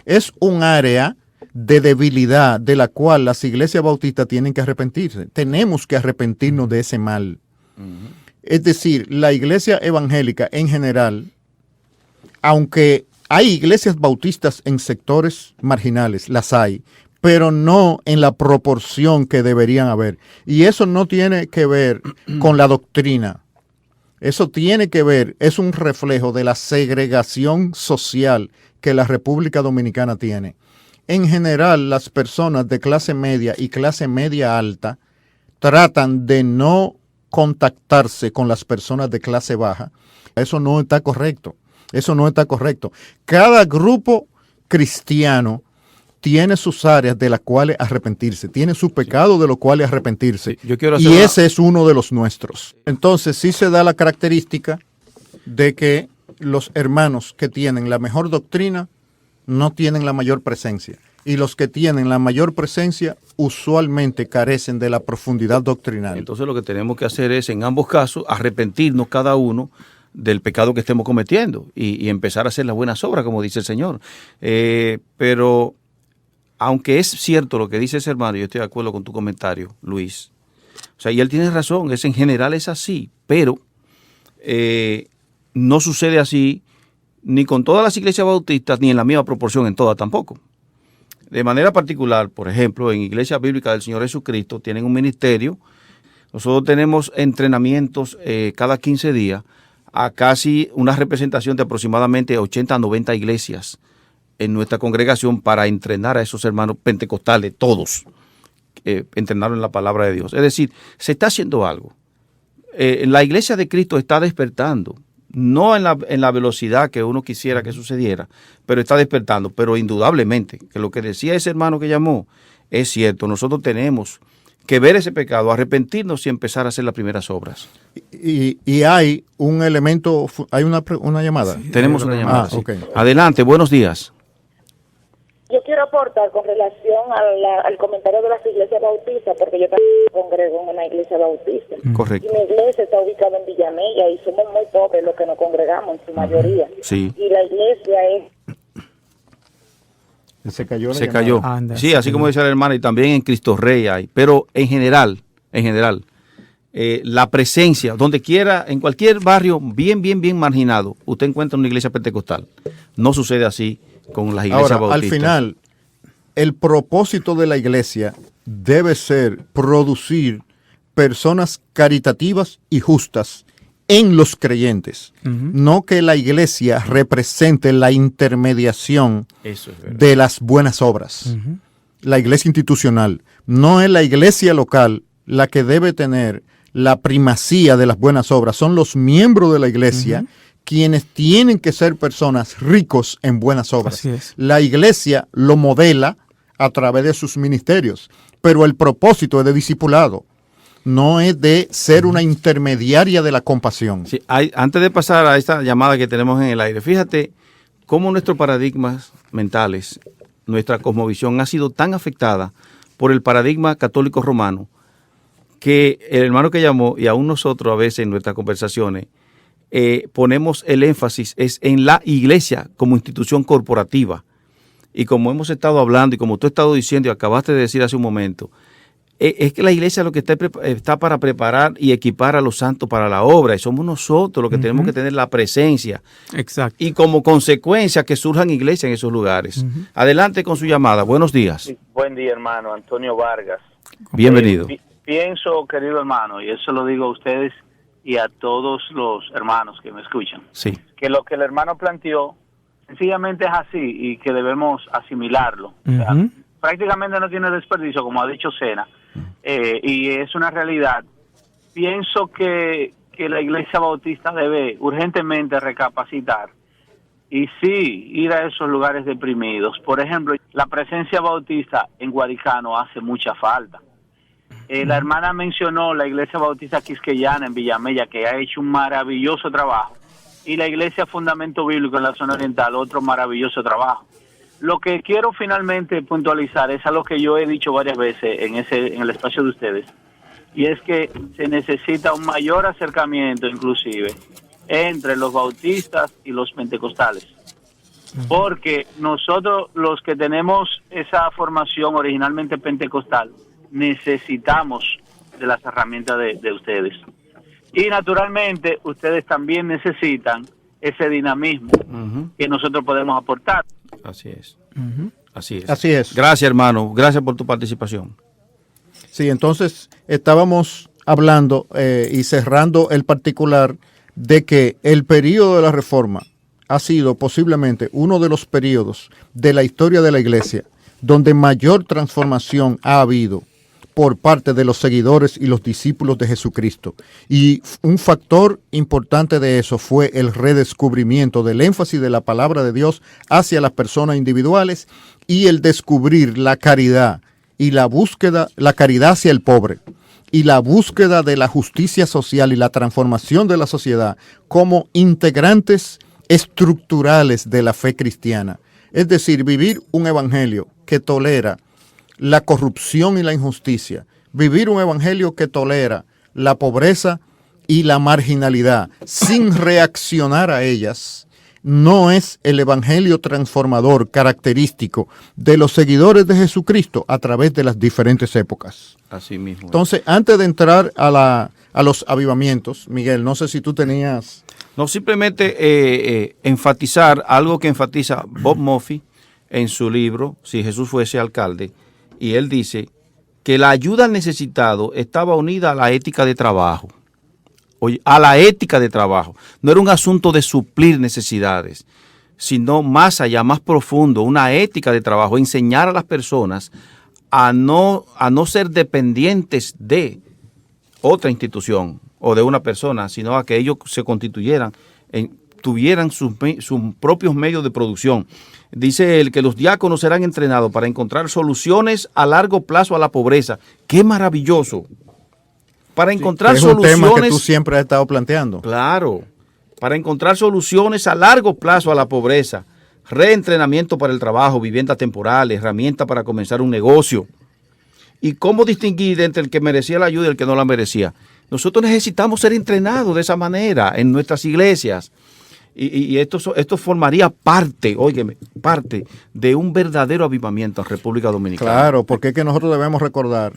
Speaker 3: es un área de debilidad de la cual las iglesias bautistas tienen que arrepentirse. Tenemos que arrepentirnos de ese mal. Es decir, la iglesia evangélica en general, aunque hay iglesias bautistas en sectores marginales, las hay, pero no en la proporción que deberían haber. Y eso no tiene que ver con la doctrina. Eso tiene que ver, es un reflejo de la segregación social que la República Dominicana tiene. En general, las personas de clase media y clase media alta tratan de no contactarse con las personas de clase baja. Eso no está correcto. Eso no está correcto. Cada grupo cristiano tiene sus áreas de las cuales arrepentirse, tiene su pecado de los cuales arrepentirse.
Speaker 2: Sí, yo quiero
Speaker 3: y ese es uno de los nuestros. Entonces sí se da la característica de que los hermanos que tienen la mejor doctrina no tienen la mayor presencia. Y los que tienen la mayor presencia usualmente carecen de la profundidad doctrinal.
Speaker 2: Entonces lo que tenemos que hacer es, en ambos casos, arrepentirnos cada uno del pecado que estemos cometiendo y empezar a hacer las buenas obras, como dice el Señor. Pero aunque es cierto lo que dice ese hermano, yo estoy de acuerdo con tu comentario, Luis. O sea, y él tiene razón, en general es así, pero no sucede así ni con todas las iglesias bautistas, ni en la misma proporción en todas tampoco. De manera particular, por ejemplo, en Iglesia Bíblica del Señor Jesucristo tienen un ministerio. Nosotros tenemos entrenamientos cada 15 días a casi una representación de aproximadamente 80 a 90 iglesias en nuestra congregación para entrenar a esos hermanos pentecostales, todos, entrenarlos en la palabra de Dios. Es decir, se está haciendo algo. La iglesia de Cristo está despertando, no en la velocidad que uno quisiera que sucediera, pero está despertando. Pero indudablemente, que lo que decía ese hermano que llamó es cierto. Nosotros tenemos que ver ese pecado, arrepentirnos y empezar a hacer las primeras obras.
Speaker 3: Y hay un elemento, hay una llamada.
Speaker 2: Sí, tenemos una llamada. Sí.
Speaker 3: Okay.
Speaker 2: Adelante, buenos días.
Speaker 9: Yo quiero aportar con relación al comentario de las iglesias bautistas, porque yo también congrego en una iglesia bautista.
Speaker 2: Correcto.
Speaker 9: Y mi iglesia está ubicada en Villamella y somos muy pobres los que nos congregamos en su mayoría.
Speaker 2: Sí.
Speaker 9: Y la iglesia es...
Speaker 3: Se cayó.
Speaker 2: Se cayó. Sí, así como decía la hermana, y también en Cristo Rey hay. Pero en general, la presencia, donde quiera, en cualquier barrio bien marginado, usted encuentra una iglesia pentecostal. No sucede así con las iglesias
Speaker 3: Ahora,
Speaker 2: bautistas.
Speaker 3: al final, el propósito de la iglesia debe ser producir personas caritativas y justas en los creyentes. No que la iglesia represente la intermediación de las buenas obras. La iglesia institucional. No es la iglesia local la que debe tener la primacía de las buenas obras. Son los miembros de la iglesia quienes tienen que ser personas ricos en buenas obras.
Speaker 4: Así es.
Speaker 3: La iglesia lo modela a través de sus ministerios, pero el propósito es de discipulado, no es de ser una intermediaria de la compasión.
Speaker 2: Sí, antes de pasar a esta llamada que tenemos en el aire, fíjate cómo nuestros paradigmas mentales, nuestra cosmovisión ha sido tan afectada por el paradigma católico romano que el hermano que llamó, y aún nosotros a veces en nuestras conversaciones, ponemos el énfasis es en la iglesia como institución corporativa. Y como hemos estado hablando y como tú has estado diciendo y acabaste de decir hace un momento, es que la iglesia lo que está para preparar y equipar a los santos para la obra, y somos nosotros los que tenemos que tener la presencia.
Speaker 4: Exacto.
Speaker 2: Y como consecuencia que surjan iglesias en esos lugares. Adelante con su llamada. Buenos días.
Speaker 10: Sí, buen día, hermano. Antonio Vargas.
Speaker 2: Bienvenido.
Speaker 10: Pienso, querido hermano, y eso lo digo a ustedes y a todos los hermanos que me escuchan,
Speaker 2: Sí.
Speaker 10: que lo que el hermano planteó sencillamente es así y que debemos asimilarlo. O sea, prácticamente no tiene desperdicio, como ha dicho Sena, y es una realidad. Pienso que la iglesia bautista debe urgentemente recapacitar y sí ir a esos lugares deprimidos. Por ejemplo, la presencia bautista en Guadicano hace mucha falta. La hermana mencionó la iglesia bautista quisqueyana en Villamella, que ha hecho un maravilloso trabajo, y la iglesia Fundamento Bíblico en la zona oriental, otro maravilloso trabajo. Lo que quiero finalmente puntualizar es algo que yo he dicho varias veces en el espacio de ustedes, y es que se necesita un mayor acercamiento inclusive entre los bautistas y los pentecostales, porque nosotros los que tenemos esa formación originalmente pentecostal necesitamos de las herramientas de ustedes, y naturalmente ustedes también necesitan ese dinamismo que nosotros podemos aportar.
Speaker 2: Así es. Así es.
Speaker 3: Así es.
Speaker 2: Gracias, hermano. Gracias por tu participación.
Speaker 3: Sí, entonces estábamos hablando y cerrando el particular de que el periodo de la Reforma ha sido posiblemente uno de los periodos de la historia de la Iglesia donde mayor transformación ha habido por parte de los seguidores y los discípulos de Jesucristo. Y un factor importante de eso fue el redescubrimiento del énfasis de la palabra de Dios hacia las personas individuales y el descubrir la caridad y la búsqueda, la caridad hacia el pobre y la búsqueda de la justicia social y la transformación de la sociedad como integrantes estructurales de la fe cristiana. Es decir, vivir un evangelio que tolera la corrupción y la injusticia, vivir un evangelio que tolera la pobreza y la marginalidad sin reaccionar a ellas, no es el evangelio transformador característico de los seguidores de Jesucristo a través de las diferentes épocas.
Speaker 2: Así mismo.
Speaker 3: Entonces, antes de entrar a los avivamientos, Miguel, no sé si tú tenías...
Speaker 2: No, simplemente enfatizar algo que enfatiza Bob Murphy en su libro, Si Jesús fuese alcalde, y él dice que la ayuda al necesitado estaba unida a la ética de trabajo. Oye, a la ética de trabajo. No era un asunto de suplir necesidades, sino más allá, más profundo, una ética de trabajo, enseñar a las personas a no ser dependientes de otra institución o de una persona, sino a que ellos se constituyeran, tuvieran sus propios medios de producción. Dice él que los diáconos serán entrenados para encontrar soluciones a largo plazo a la pobreza. ¡Qué maravilloso! Para encontrar soluciones...
Speaker 3: Es un tema que tú siempre has estado planteando.
Speaker 2: Claro. Para encontrar soluciones a largo plazo a la pobreza. Reentrenamiento para el trabajo, vivienda temporal, herramienta para comenzar un negocio. ¿Y cómo distinguir entre el que merecía la ayuda y el que no la merecía? Nosotros necesitamos ser entrenados de esa manera en nuestras iglesias. Y esto formaría parte, óyeme, parte de un verdadero avivamiento en República Dominicana.
Speaker 3: Claro, porque es que nosotros debemos recordar,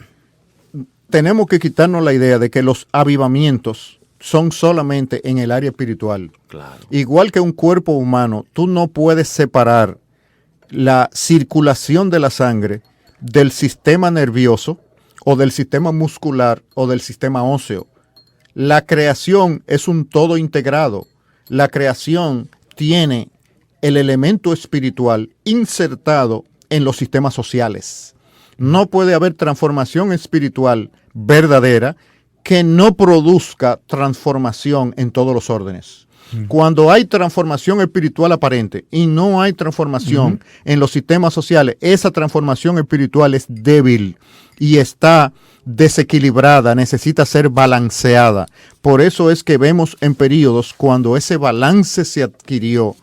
Speaker 3: tenemos que quitarnos la idea de que los avivamientos son solamente en el área espiritual.
Speaker 2: Claro.
Speaker 3: Igual que un cuerpo humano, tú no puedes separar la circulación de la sangre del sistema nervioso o del sistema muscular o del sistema óseo. La creación es un todo integrado. La creación tiene el elemento espiritual insertado en los sistemas sociales. No puede haber transformación espiritual verdadera que no produzca transformación en todos los órdenes. Cuando hay transformación espiritual aparente y no hay transformación en los sistemas sociales, esa transformación espiritual es débil y está desequilibrada, necesita ser balanceada. Por eso es que vemos en periodos cuando ese balance se adquirió,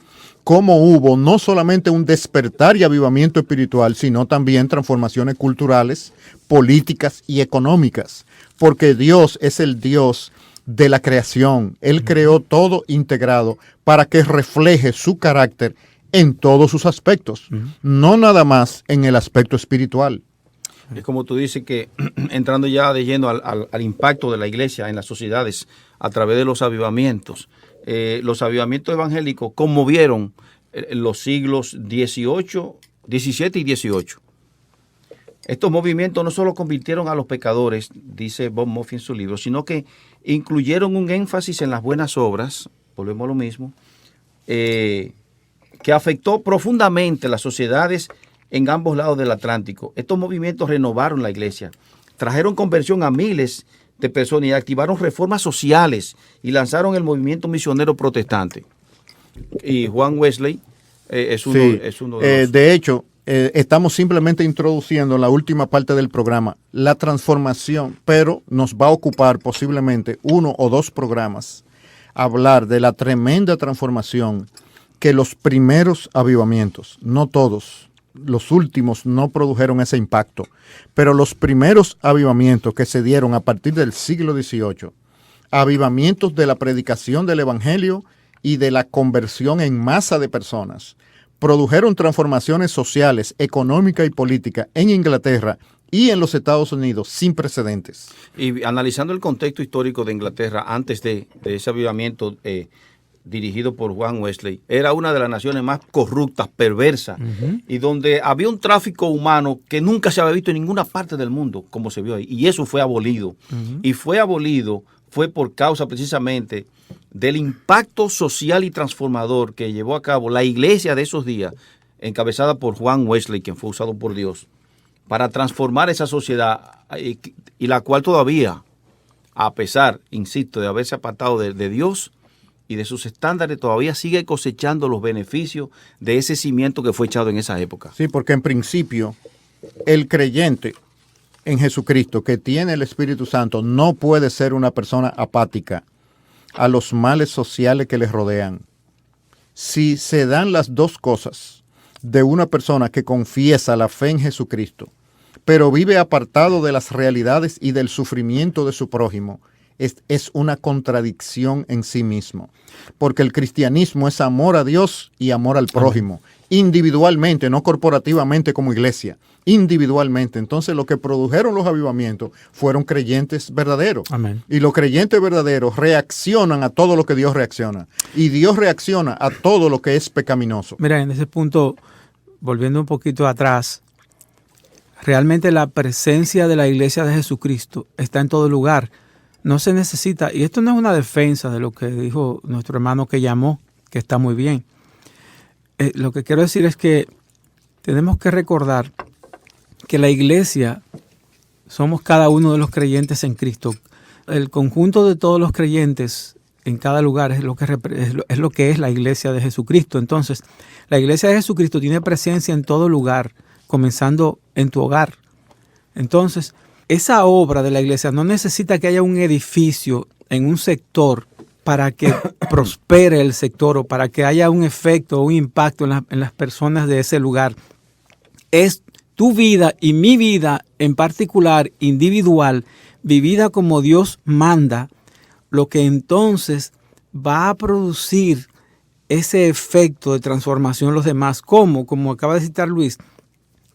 Speaker 3: cómo hubo no solamente un despertar y avivamiento espiritual, sino también transformaciones culturales, políticas y económicas, porque Dios es el Dios de la creación. Él creó todo integrado para que refleje su carácter en todos sus aspectos, no nada más en el aspecto espiritual.
Speaker 2: Es como tú dices que entrando ya de lleno al impacto de la iglesia en las sociedades a través de los avivamientos evangélicos conmovieron los siglos XVII y XVIII. Estos movimientos no solo convirtieron a los pecadores, dice Bob Murphy en su libro, sino que incluyeron un énfasis en las buenas obras, volvemos a lo mismo, que afectó profundamente las sociedades en ambos lados del Atlántico. Estos movimientos renovaron la iglesia, trajeron conversión a miles de personas y activaron reformas sociales y lanzaron el movimiento misionero protestante. Y Juan Wesley es uno de los...
Speaker 3: De hecho, estamos simplemente introduciendo en la última parte del programa la transformación, pero nos va a ocupar posiblemente 1 o 2 programas hablar de la tremenda transformación que los primeros avivamientos, no todos, los últimos no produjeron ese impacto, pero los primeros avivamientos que se dieron a partir del siglo XVIII, avivamientos de la predicación del evangelio y de la conversión en masa de personas, produjeron transformaciones sociales, económicas y políticas en Inglaterra y en los Estados Unidos sin precedentes.
Speaker 2: Y analizando el contexto histórico de Inglaterra antes de ese avivamiento, dirigido por Juan Wesley, era una de las naciones más corruptas, perversas, y donde había un tráfico humano que nunca se había visto en ninguna parte del mundo, como se vio ahí. Y eso fue abolido. Y fue abolido, fue por causa precisamente del impacto social y transformador que llevó a cabo la iglesia de esos días, encabezada por Juan Wesley, quien fue usado por Dios, para transformar esa sociedad, y la cual todavía, a pesar, insisto, de haberse apartado de Dios y de sus estándares, todavía sigue cosechando los beneficios de ese cimiento que fue echado en esa época.
Speaker 3: Sí, porque en principio el creyente en Jesucristo que tiene el Espíritu Santo no puede ser una persona apática a los males sociales que les rodean. Si se dan las dos cosas de una persona que confiesa la fe en Jesucristo, pero vive apartado de las realidades y del sufrimiento de su prójimo, es una contradicción en sí mismo. Porque el cristianismo es amor a Dios y amor al prójimo, individualmente, no corporativamente como iglesia, individualmente. Entonces lo que produjeron los avivamientos fueron creyentes verdaderos.
Speaker 4: Amén.
Speaker 3: Y los creyentes verdaderos reaccionan a todo lo que Dios reacciona. Y Dios reacciona a todo lo que es pecaminoso.
Speaker 4: Mira, en ese punto, volviendo un poquito atrás, realmente la presencia de la iglesia de Jesucristo está en todo lugar. No se necesita, y esto no es una defensa de lo que dijo nuestro hermano que llamó, que está muy bien. Lo que quiero decir es que tenemos que recordar que la iglesia somos cada uno de los creyentes en Cristo. El conjunto de todos los creyentes en cada lugar es lo que es la iglesia de Jesucristo. Entonces, la iglesia de Jesucristo tiene presencia en todo lugar, comenzando en tu hogar. Entonces, esa obra de la iglesia no necesita que haya un edificio en un sector para que prospere el sector o para que haya un efecto o un impacto en las personas de ese lugar. Es tu vida y mi vida en particular, individual, vivida como Dios manda, lo que entonces va a producir ese efecto de transformación en los demás. ¿Cómo? Como acaba de citar Luis,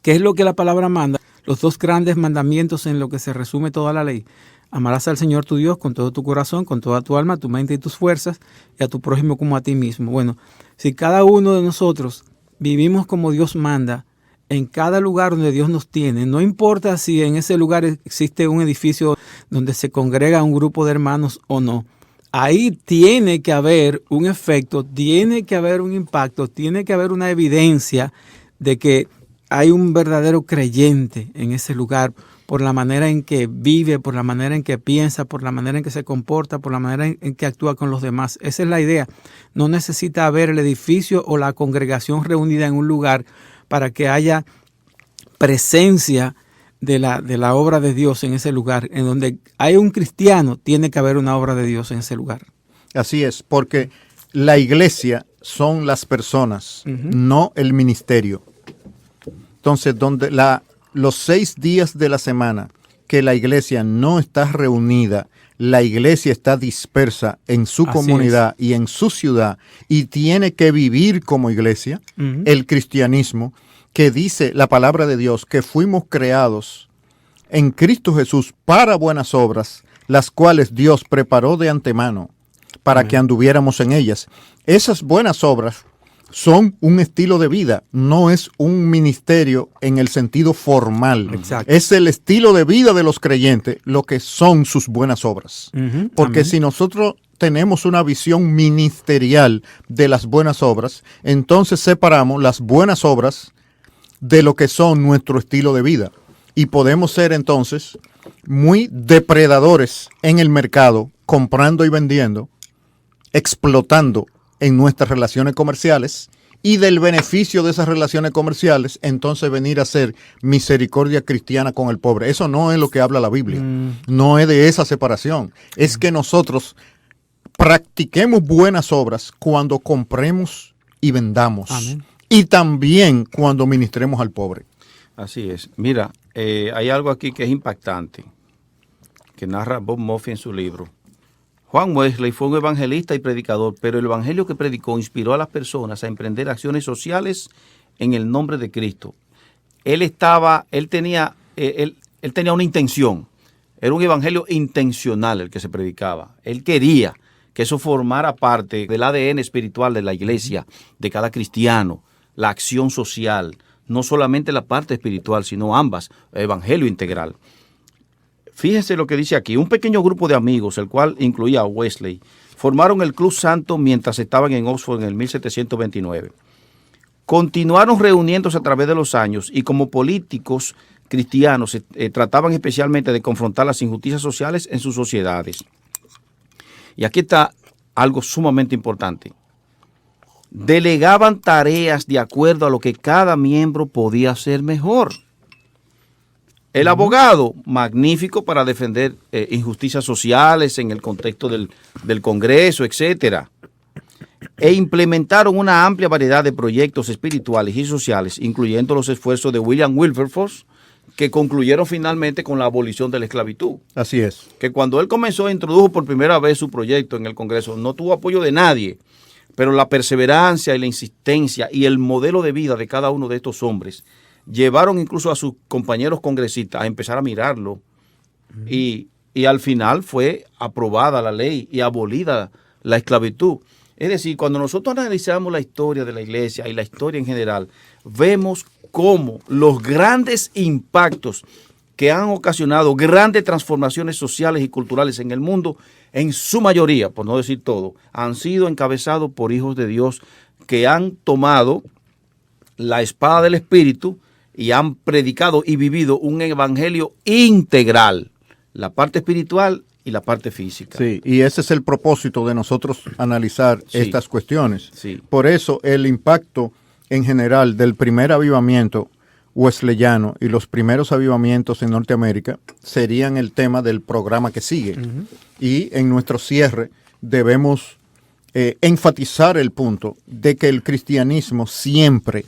Speaker 4: ¿qué es lo que la palabra manda? Los dos grandes mandamientos en lo que se resume toda la ley. Amarás al Señor tu Dios con todo tu corazón, con toda tu alma, tu mente y tus fuerzas, y a tu prójimo como a ti mismo. Bueno, si cada uno de nosotros vivimos como Dios manda, en cada lugar donde Dios nos tiene, no importa si en ese lugar existe un edificio donde se congrega un grupo de hermanos o no, ahí tiene que haber un efecto, tiene que haber un impacto, tiene que haber una evidencia de que hay un verdadero creyente en ese lugar por la manera en que vive, por la manera en que piensa, por la manera en que se comporta, por la manera en que actúa con los demás. Esa es la idea. No necesita haber el edificio o la congregación reunida en un lugar para que haya presencia de la obra de Dios en ese lugar. En donde hay un cristiano, tiene que haber una obra de Dios en ese lugar.
Speaker 3: Así es, porque la iglesia son las personas, no el ministerio. Entonces, donde los 6 días de la semana que la iglesia no está reunida, la iglesia está dispersa en su comunidad y en su ciudad y tiene que vivir como iglesia el cristianismo, que dice la palabra de Dios que fuimos creados en Cristo Jesús para buenas obras, las cuales Dios preparó de antemano para que anduviéramos en ellas. Esas buenas obras son un estilo de vida, no es un ministerio en el sentido formal.
Speaker 4: Exacto.
Speaker 3: Es el estilo de vida de los creyentes lo que son sus buenas obras. Porque si nosotros tenemos una visión ministerial de las buenas obras, entonces separamos las buenas obras de lo que son nuestro estilo de vida. Y podemos ser entonces muy depredadores en el mercado, comprando y vendiendo, explotando en nuestras relaciones comerciales, y del beneficio de esas relaciones comerciales entonces venir a hacer misericordia cristiana con el pobre. Eso no es lo que habla la Biblia. No es de esa separación. Es que nosotros practiquemos buenas obras cuando compremos y vendamos.
Speaker 4: Amén.
Speaker 3: Y también cuando ministremos al pobre.
Speaker 2: Así es. Mira, hay algo aquí que es impactante, que narra Bob Murphy en su libro. Juan Wesley fue un evangelista y predicador, pero el evangelio que predicó inspiró a las personas a emprender acciones sociales en el nombre de Cristo. Él tenía una intención. Era un evangelio intencional el que se predicaba. Él quería que eso formara parte del ADN espiritual de la iglesia, de cada cristiano, la acción social, no solamente la parte espiritual, sino ambas, evangelio integral. Fíjense lo que dice aquí, un pequeño grupo de amigos, el cual incluía a Wesley, formaron el Club Santo mientras estaban en Oxford en el 1729. Continuaron reuniéndose a través de los años y como políticos cristianos trataban especialmente de confrontar las injusticias sociales en sus sociedades. Y aquí está algo sumamente importante. Delegaban tareas de acuerdo a lo que cada miembro podía hacer mejor. El abogado, magnífico para defender injusticias sociales en el contexto del Congreso, etcétera. E implementaron una amplia variedad de proyectos espirituales y sociales, incluyendo los esfuerzos de William Wilberforce, que concluyeron finalmente con la abolición de la esclavitud.
Speaker 3: Así es.
Speaker 2: Que cuando él comenzó, introdujo por primera vez su proyecto en el Congreso, no tuvo apoyo de nadie, pero la perseverancia y la insistencia y el modelo de vida de cada uno de estos hombres llevaron incluso a sus compañeros congresistas a empezar a mirarlo y al final fue aprobada la ley y abolida la esclavitud. Es decir, cuando nosotros analizamos la historia de la iglesia y la historia en general, vemos cómo los grandes impactos que han ocasionado grandes transformaciones sociales y culturales en el mundo, en su mayoría, por no decir todo, han sido encabezados por hijos de Dios que han tomado la espada del Espíritu y han predicado y vivido un evangelio integral, la parte espiritual y la parte física.
Speaker 3: Sí, y ese es el propósito de nosotros analizar estas cuestiones.
Speaker 2: Sí.
Speaker 3: Por eso el impacto en general del primer avivamiento wesleyano y los primeros avivamientos en Norteamérica serían el tema del programa que sigue. Y en nuestro cierre debemos enfatizar el punto de que el cristianismo siempre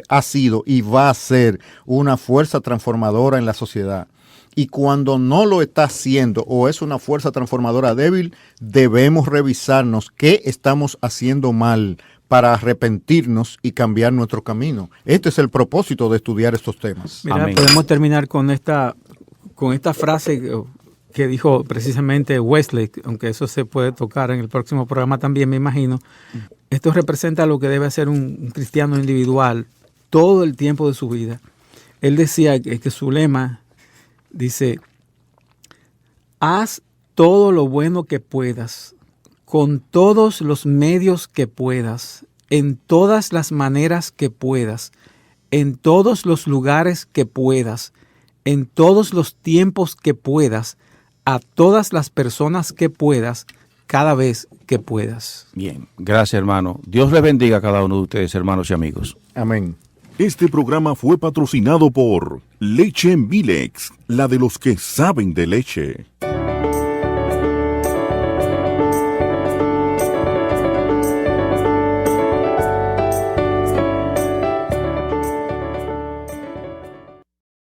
Speaker 3: ha sido y va a ser una fuerza transformadora en la sociedad. Y cuando no lo está haciendo o es una fuerza transformadora débil, debemos revisarnos qué estamos haciendo mal para arrepentirnos y cambiar nuestro camino. Este es el propósito de estudiar estos temas.
Speaker 4: Mira,
Speaker 2: Amén.
Speaker 4: podemos terminar con esta frase que dijo precisamente Wesley, aunque eso se puede tocar en el próximo programa también, me imagino. Esto representa lo que debe hacer un cristiano individual todo el tiempo de su vida. Él decía que su lema dice: haz todo lo bueno que puedas, con todos los medios que puedas, en todas las maneras que puedas, en todos los lugares que puedas, en todos los tiempos que puedas, a todas las personas que puedas, cada vez que puedas.
Speaker 2: Bien, gracias, hermano. Dios les bendiga a cada uno de ustedes, hermanos y amigos.
Speaker 3: Amén.
Speaker 1: Este programa fue patrocinado por Leche Milex, la de los que saben de leche.